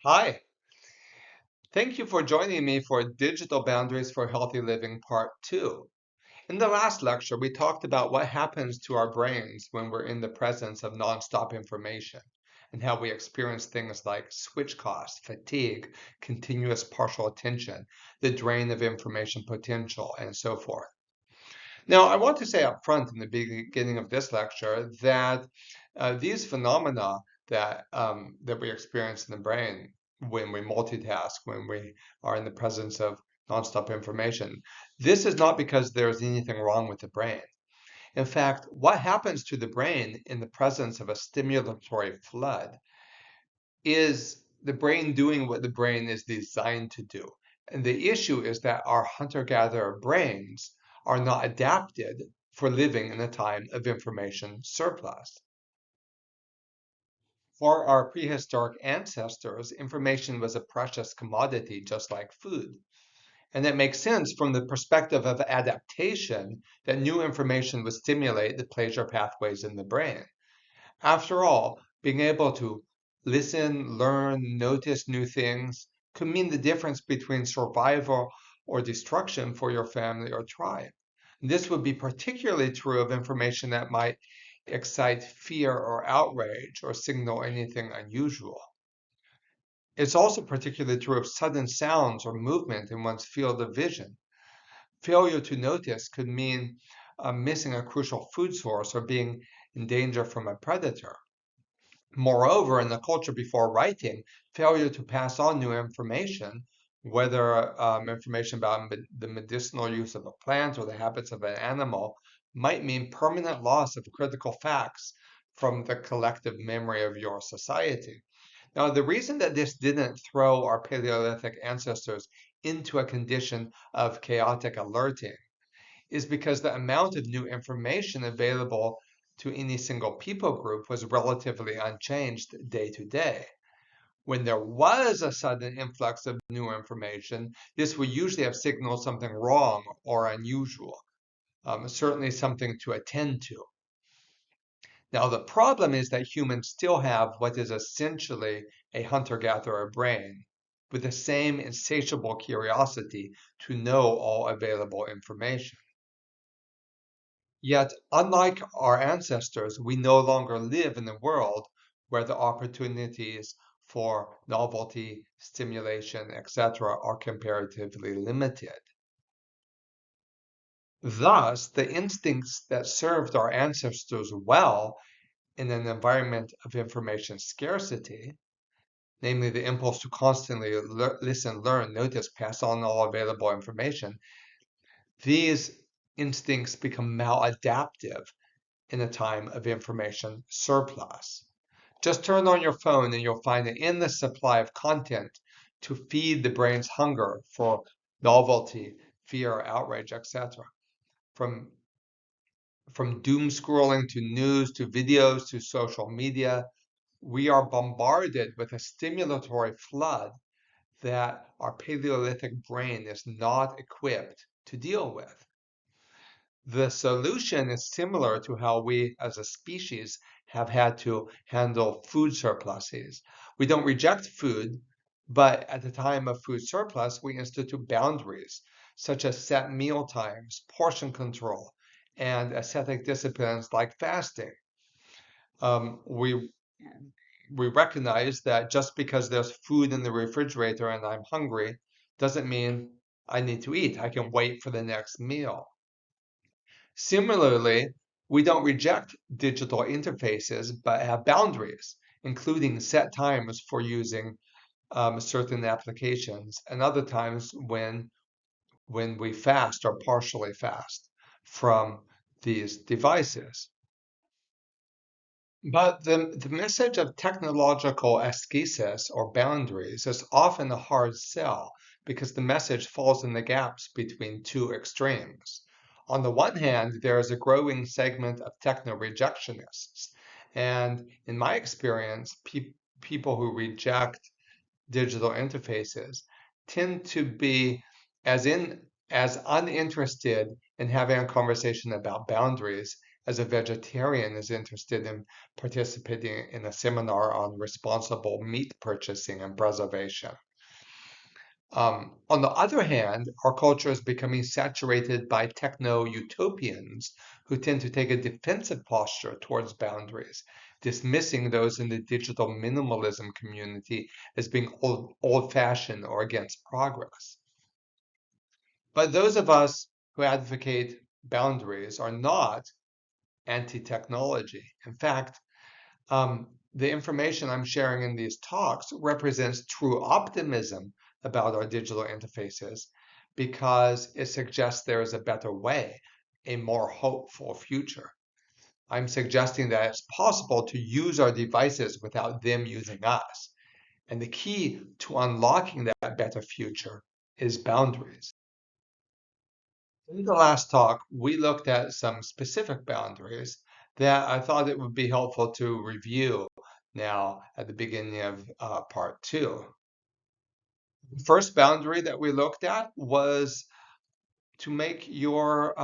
Hi, thank you for joining me for Digital Boundaries for Healthy Living Part 2. In the last lecture, we talked about what happens to our brains when we're in the presence of nonstop information and how we experience things like switch cost, fatigue, continuous partial attention, the drain of information potential, and so forth. Now, I want to say up front in the beginning of this lecture that these phenomena that we experience in the brain when we multitask, when we are in the presence of nonstop information, this is not because there's anything wrong with the brain. In fact, what happens to the brain in the presence of a stimulatory flood is the brain doing what the brain is designed to do. And the issue is that our hunter-gatherer brains are not adapted for living in a time of information surplus. For our prehistoric ancestors, information was a precious commodity just like food. And it makes sense from the perspective of adaptation that new information would stimulate the pleasure pathways in the brain. After all, being able to listen, learn, notice new things could mean the difference between survival or destruction for your family or tribe. This would be particularly true of information that might excite fear or outrage or signal anything unusual. It's also particularly true of sudden sounds or movement in one's field of vision. Failure to notice could mean missing a crucial food source or being in danger from a predator. Moreover, in the culture before writing, failure to pass on new information, whether information about the medicinal use of a plant or the habits of an animal, might mean permanent loss of critical facts from the collective memory of your society. Now, the reason that this didn't throw our Paleolithic ancestors into a condition of chaotic alerting is because the amount of new information available to any single people group was relatively unchanged day to day. When there was a sudden influx of new information, this would usually have signaled something wrong or unusual, certainly something to attend to. Now, the problem is that humans still have what is essentially a hunter gatherer brain with the same insatiable curiosity to know all available information. Yet, unlike our ancestors, we no longer live in a world where the opportunities for novelty, stimulation, etc., are comparatively limited. Thus, the instincts that served our ancestors well in an environment of information scarcity, namely the impulse to constantly listen, learn, notice, pass on all available information, these instincts become maladaptive in a time of information surplus. Just turn on your phone and you'll find an endless supply of content to feed the brain's hunger for novelty, fear, outrage, etc. From from doom scrolling to news to videos to social media, we are bombarded with a stimulatory flood that our Paleolithic brain is not equipped to deal with. The solution is similar to how we as a species have had to handle food surpluses. We don't reject food, but at the time of food surplus, we institute boundaries, such as set meal times, portion control, and ascetic disciplines like fasting. Um, we we recognize that just because there's food in the refrigerator and I'm hungry doesn't mean I need to eat. I can wait for the next meal. Similarly, we don't reject digital interfaces, but have boundaries, including set times for using certain applications, and other times when we fast or partially fast from these devices. But the message of technological ascesis or boundaries is often a hard sell because the message falls in the gaps between two extremes. On the one hand, there is a growing segment of techno rejectionists. And in my experience, people who reject digital interfaces tend to be as uninterested in having a conversation about boundaries as a vegetarian is interested in participating in a seminar on responsible meat purchasing and preservation. On the other hand, our culture is becoming saturated by techno-utopians who tend to take a defensive posture towards boundaries, dismissing those in the digital minimalism community as being old-fashioned or against progress. But those of us who advocate boundaries are not anti-technology. In fact, the information I'm sharing in these talks represents true optimism about our digital interfaces because it suggests there is a better way, a more hopeful future. I'm suggesting that it's possible to use our devices without them using us. And the key to unlocking that better future is boundaries. In the last talk, we looked at some specific boundaries that I thought it would be helpful to review now at the beginning of part two. The first boundary that we looked at was to make your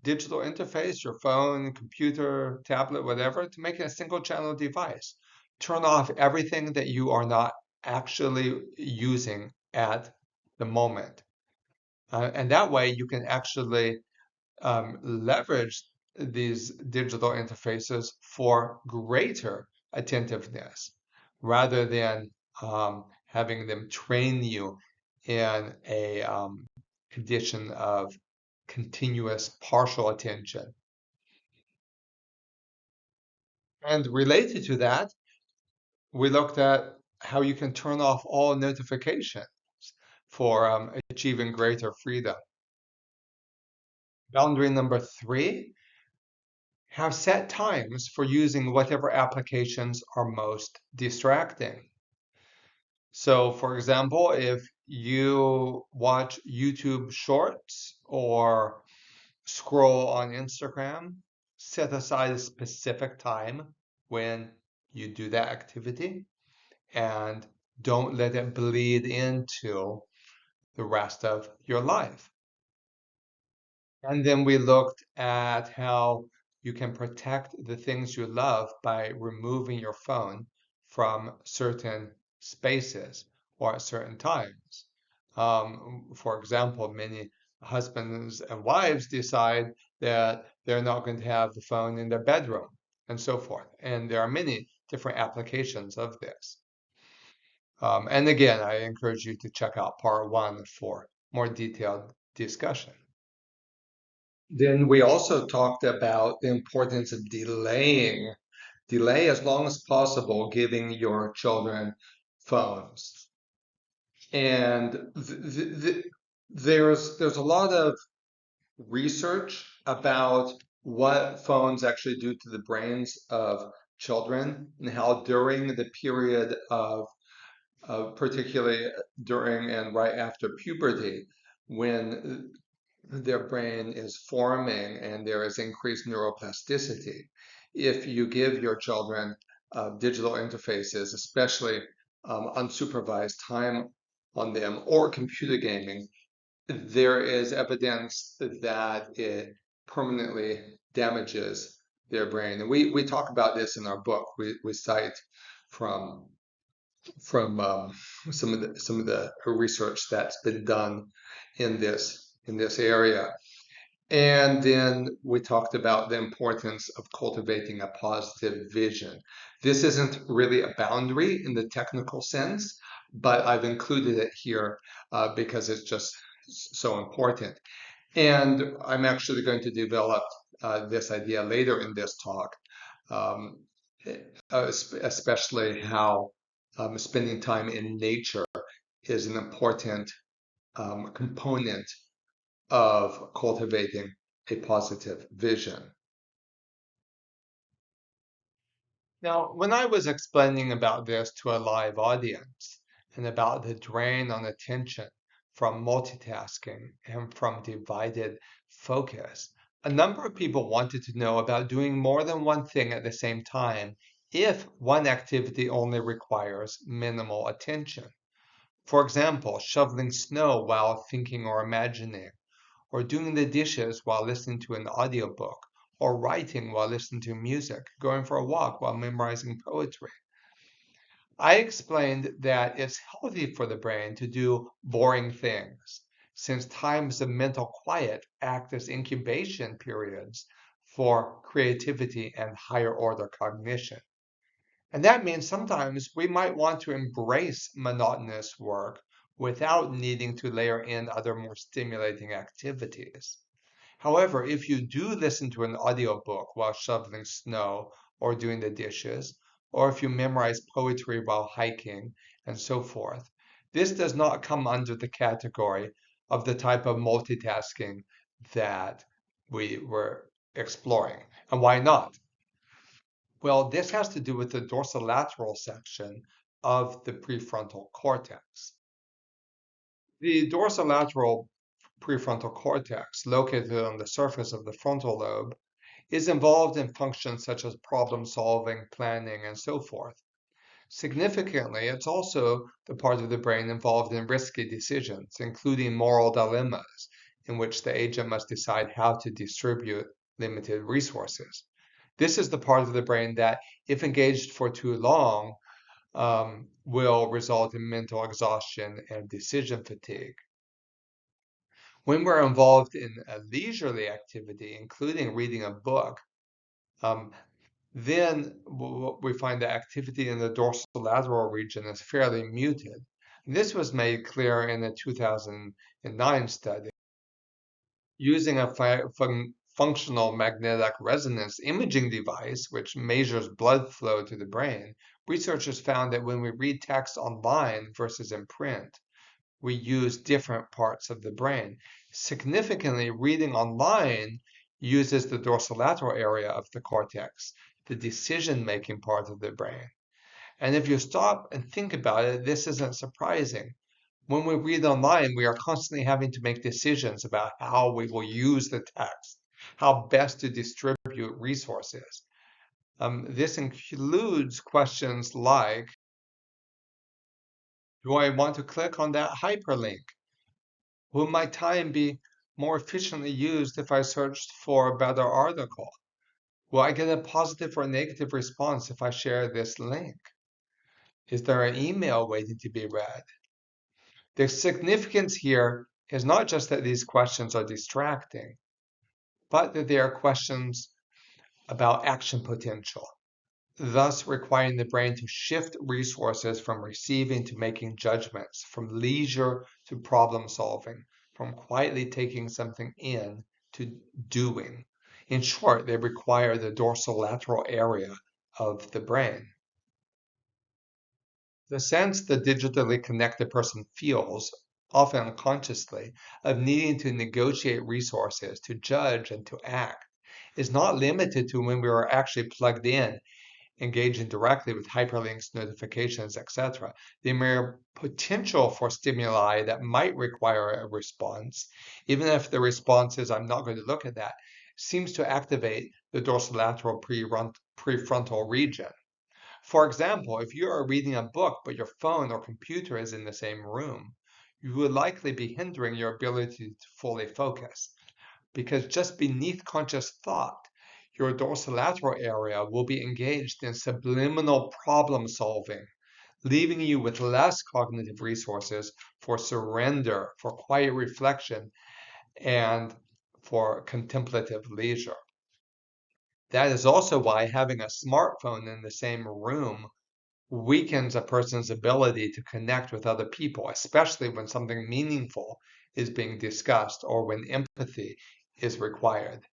digital interface, your phone, computer, tablet, whatever, to make it a single channel device. Turn off everything that you are not actually using at the moment. And that way you can actually leverage these digital interfaces for greater attentiveness rather than having them train you in a condition of continuous partial attention. And related to that, we looked at how you can turn off all notifications for achieving greater freedom. Boundary number 3, have set times for using whatever applications are most distracting. So, for example, if you watch YouTube Shorts or scroll on Instagram, set aside a specific time when you do that activity and don't let it bleed into the rest of your life. And then we looked at how you can protect the things you love by removing your phone from certain spaces or at certain times. For example, many husbands and wives decide that they're not going to have the phone in their bedroom and so forth. And there are many different applications of this. And again, I encourage you to check out part 1 for more detailed discussion. Then we also talked about the importance of delay as long as possible giving your children phones. And there's a lot of research about what phones actually do to the brains of children and how during the period of particularly during and right after puberty, when their brain is forming and there is increased neuroplasticity. If you give your children digital interfaces, especially unsupervised time on them or computer gaming, there is evidence that it permanently damages their brain. And we talk about this in our book. We cite from some of the research that's been done in this area. And then we talked about the importance of cultivating a positive vision. This isn't really a boundary in the technical sense, but I've included it here because it's just so important. And I'm actually going to develop this idea later in this talk, um, especially how spending time in nature is an important component of cultivating a positive vision. Now, when I was explaining about this to a live audience and about the drain on attention from multitasking and from divided focus, a number of people wanted to know about doing more than one thing at the same time if one activity only requires minimal attention. For example, shoveling snow while thinking or imagining, or doing the dishes while listening to an audiobook, or writing while listening to music, going for a walk while memorizing poetry. I explained that it's healthy for the brain to do boring things, since times of mental quiet act as incubation periods for creativity and higher order cognition. And that means sometimes we might want to embrace monotonous work without needing to layer in other more stimulating activities. However, if you do listen to an audiobook while shoveling snow or doing the dishes, or if you memorize poetry while hiking and so forth, this does not come under the category of the type of multitasking that we were exploring. And why not? Well, this has to do with the dorsolateral section of the prefrontal cortex. The dorsolateral prefrontal cortex, located on the surface of the frontal lobe, is involved in functions such as problem solving, planning, and so forth. Significantly, it's also the part of the brain involved in risky decisions, including moral dilemmas, in which the agent must decide how to distribute limited resources. This is the part of the brain that, if engaged for too long, will result in mental exhaustion and decision fatigue. When we're involved in a leisurely activity, including reading a book, um, then we find that activity in the dorsolateral region is fairly muted. This was made clear in a 2009 study. Using a functional magnetic resonance imaging device, which measures blood flow to the brain, researchers found that when we read text online versus in print, we use different parts of the brain. Significantly, reading online uses the dorsolateral area of the cortex, the decision-making part of the brain. And if you stop and think about it, this isn't surprising. When we read online, we are constantly having to make decisions about how we will use the text, how best to distribute resources. This includes questions like, do I want to click on that hyperlink? Will my time be more efficiently used if I searched for a better article? Will I get a positive or negative response if I share this link? Is there an email waiting to be read? The significance here is not just that these questions are distracting, but that they are questions about action potential, thus requiring the brain to shift resources from receiving to making judgments, from leisure to problem solving, from quietly taking something in to doing. In short, they require the dorsolateral area of the brain. The sense the digitally connected person feels, often unconsciously, of needing to negotiate resources, to judge, and to act, is not limited to when we are actually plugged in, engaging directly with hyperlinks, notifications, etc. The mere potential for stimuli that might require a response, even if the response is I'm not going to look at that, seems to activate the dorsolateral prefrontal region. For example, if you are reading a book but your phone or computer is in the same room, you will likely be hindering your ability to fully focus, because just beneath conscious thought, your dorsolateral area will be engaged in subliminal problem solving, leaving you with less cognitive resources for surrender, for quiet reflection, and for contemplative leisure. That is also why having a smartphone in the same room weakens a person's ability to connect with other people, especially when something meaningful is being discussed or when empathy is required.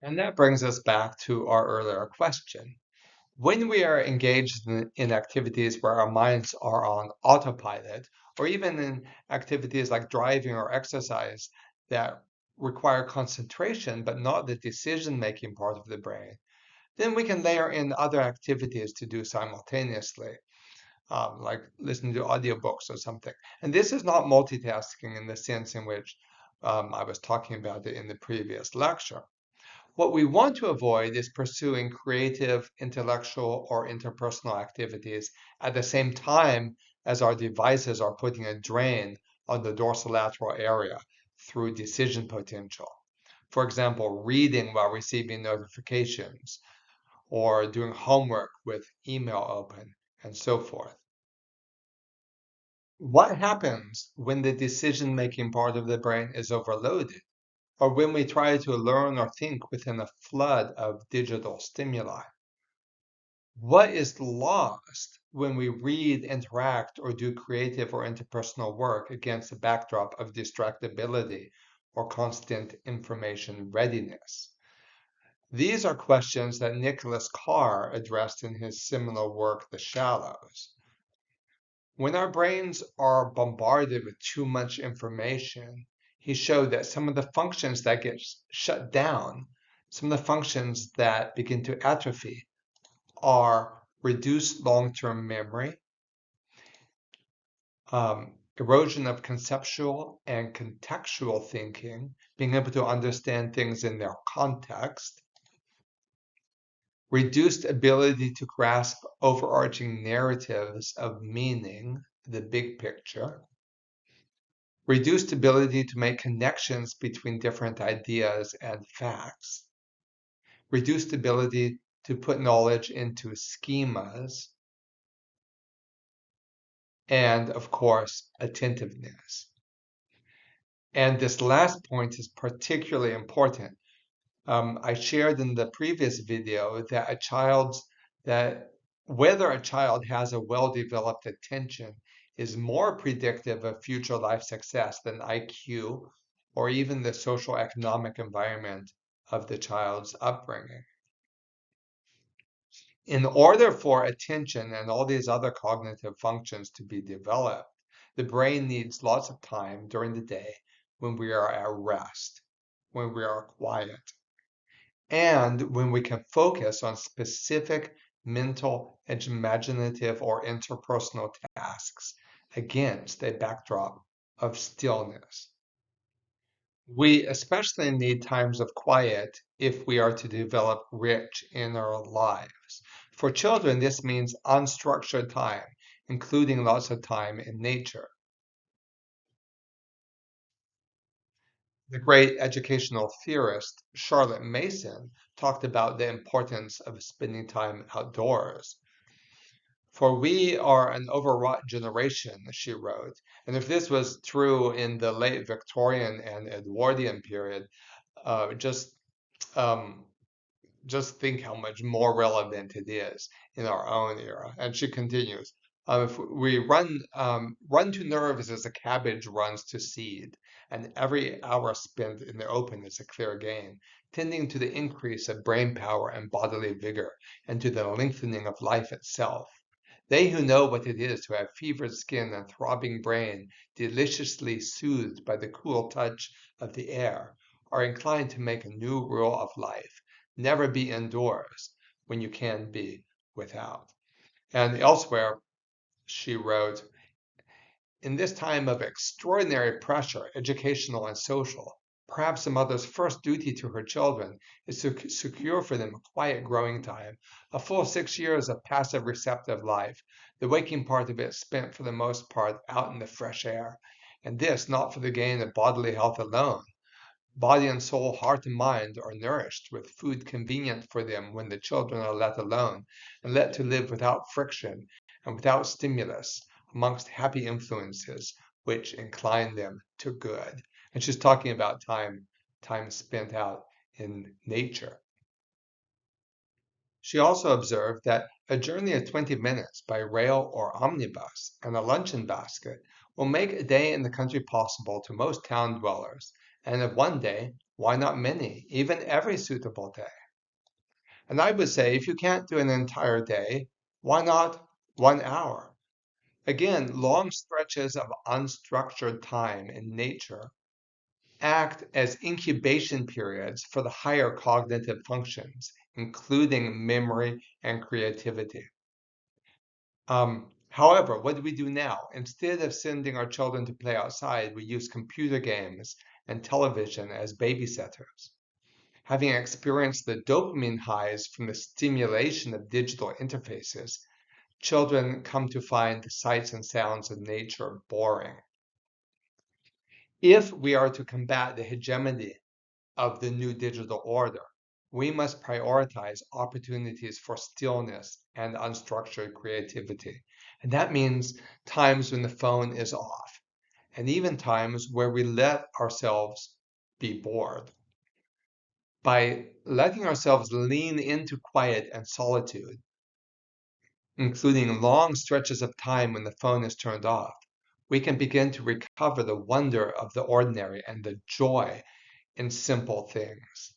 And that brings us back to our earlier question. When we are engaged in activities where our minds are on autopilot, or even in activities like driving or exercise that require concentration but not the decision making part of the brain, then we can layer in other activities to do simultaneously, like listening to audiobooks or something. And this is not multitasking in the sense in which I was talking about it in the previous lecture. What we want to avoid is pursuing creative, intellectual, or interpersonal activities at the same time as our devices are putting a drain on the dorsolateral area through decision potential. For example, reading while receiving notifications, or doing homework with email open, and so forth. What happens when the decision-making part of the brain is overloaded, or when we try to learn or think within a flood of digital stimuli? What is lost when we read, interact, or do creative or interpersonal work against a backdrop of distractibility or constant information readiness? These are questions that Nicholas Carr addressed in his seminal work, The Shallows. When our brains are bombarded with too much information, he showed that some of the functions that get shut down, some of the functions that begin to atrophy, are reduced long-term memory, erosion of conceptual and contextual thinking, being able to understand things in their context, reduced ability to grasp overarching narratives of meaning, the big picture, reduced ability to make connections between different ideas and facts, reduced ability to put knowledge into schemas, and of course, attentiveness. And this last point is particularly important. I shared in the previous video that whether a child has a well-developed attention is more predictive of future life success than IQ or even the social economic environment of the child's upbringing. In order for attention and all these other cognitive functions to be developed, the brain needs lots of time during the day when we are at rest, when we are quiet, and when we can focus on specific mental, imaginative, or interpersonal tasks against a backdrop of stillness. We especially need times of quiet if we are to develop rich inner lives. For children, this means unstructured time, including lots of time in nature. The great educational theorist Charlotte Mason talked about the importance of spending time outdoors. For we are an overwrought generation, she wrote, and if this was true in the late Victorian and Edwardian period, uh, just um, just think how much more relevant it is in our own era. And she continues, if we run to nerves as a cabbage runs to seed, and every hour spent in the open is a clear gain, tending to the increase of brain power and bodily vigor, and to the lengthening of life itself. They who know what it is to have fevered skin and throbbing brain, deliciously soothed by the cool touch of the air, are inclined to make a new rule of life: never be indoors when you can be without. And elsewhere, she wrote, in this time of extraordinary pressure, educational and social, perhaps a mother's first duty to her children is to secure for them a quiet growing time, a full 6 years of passive receptive life, the waking part of it spent for the most part out in the fresh air, and this not for the gain of bodily health alone. Body and soul, heart and mind are nourished with food convenient for them when the children are let alone and let to live without friction and without stimulus amongst happy influences which incline them to good. And she's talking about time spent out in nature. She also observed that a journey of 20 minutes by rail or omnibus and a luncheon basket will make a day in the country possible to most town dwellers, and if one day, why not many, even every suitable day? And I would say if you can't do an entire day, why not 1 hour? Again, long stretches of unstructured time in nature act as incubation periods for the higher cognitive functions, including memory and creativity. However, what do we do now? Instead of sending our children to play outside, we use computer games and television as babysitters. Having experienced the dopamine highs from the stimulation of digital interfaces, children come to find the sights and sounds of nature boring. If we are to combat the hegemony of the new digital order. We must prioritize opportunities for stillness and unstructured creativity. And that means times when the phone is off, and even times where we let ourselves be bored. By letting ourselves lean into quiet and solitude, including long stretches of time when the phone is turned off, we can begin to recover the wonder of the ordinary and the joy in simple things.